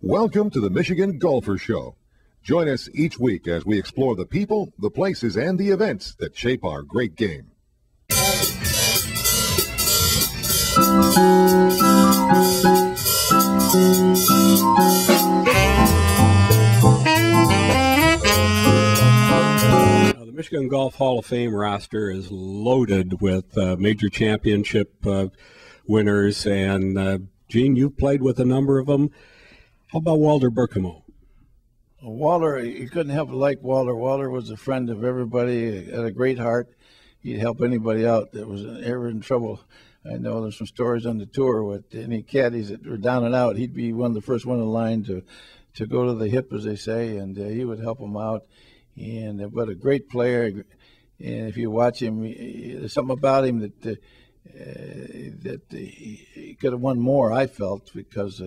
Welcome to the Michigan Golfer Show. Join us each week as we explore the people, the places, and the events that shape our great game. The Michigan Golf Hall of Fame roster is loaded with major championship winners, and Gene, you've played with a number of them. How about Walter Burkemo? Walter, you couldn't help but like Walter. Walter was a friend of everybody, had a great heart. He'd help anybody out that was ever in trouble. I know there's some stories on the tour with any caddies that were down and out. He'd be one of the first one in line to go to the hip, as they say, and he would help them out. And but a great player. And if you watch him, there's something about him that he could have won more, I felt, because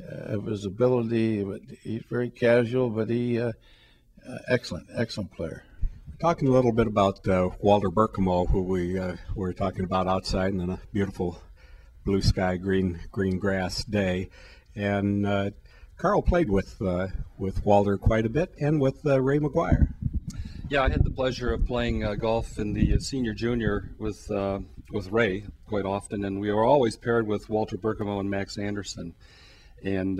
of his ability. But he's very casual, but he excellent player. Talking a little bit about Walter Burkemo, who we were talking about outside on a beautiful blue sky, green grass day, and Carl played with Walter quite a bit, and with Ray McGuire. Yeah, I had the pleasure of playing golf in the senior junior with Ray quite often, and we were always paired with Walter Burkemo and Max Anderson. And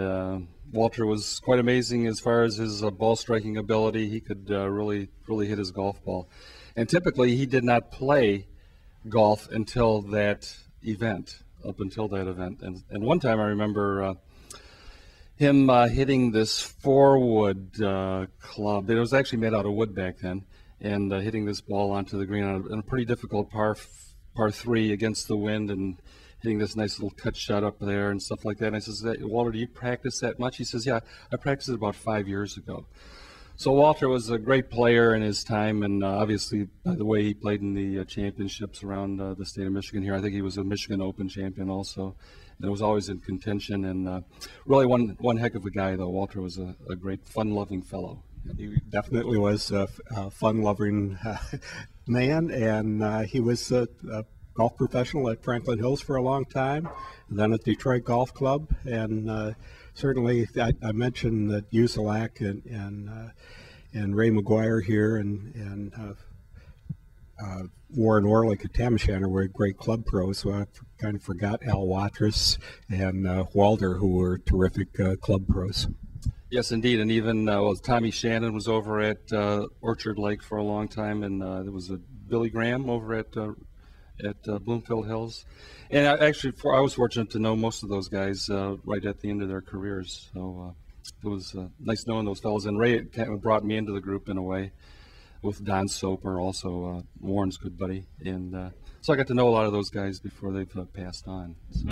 Walter was quite amazing as far as his ball striking ability. He could really hit his golf ball. And typically he did not play golf until that event, up until that event. And one time I remember him hitting this 4-wood club. It was actually made out of wood back then, and hitting this ball onto the green on a pretty difficult par 3 against the wind, and hitting this nice little cut shot up there and stuff like that. And I says, Walter, do you practice that much? He says, yeah, I practiced it about 5 years ago. So Walter was a great player in his time, and obviously by the way he played in the championships around the state of Michigan here. I think he was a Michigan Open champion also, and was always in contention, and really one heck of a guy, though. Walter was a great, fun-loving fellow. He definitely was a fun-loving man, and he was a golf professional at Franklin Hills for a long time, and then at Detroit Golf Club, and certainly I mentioned that Usilak and Ray McGuire here, and Warren Orlick at Tam O'Shanter were great club pros, so I kind of forgot Al Watrous and Walter, who were terrific club pros. Yes, indeed, and even Tommy Shannon was over at Orchard Lake for a long time, and there was a Billy Graham over at Bloomfield Hills. And I was fortunate to know most of those guys right at the end of their careers, so it was nice knowing those fellows. And Ray kind of brought me into the group in a way, with Don Soper, also Warren's good buddy, and so I got to know a lot of those guys before they've passed on. So.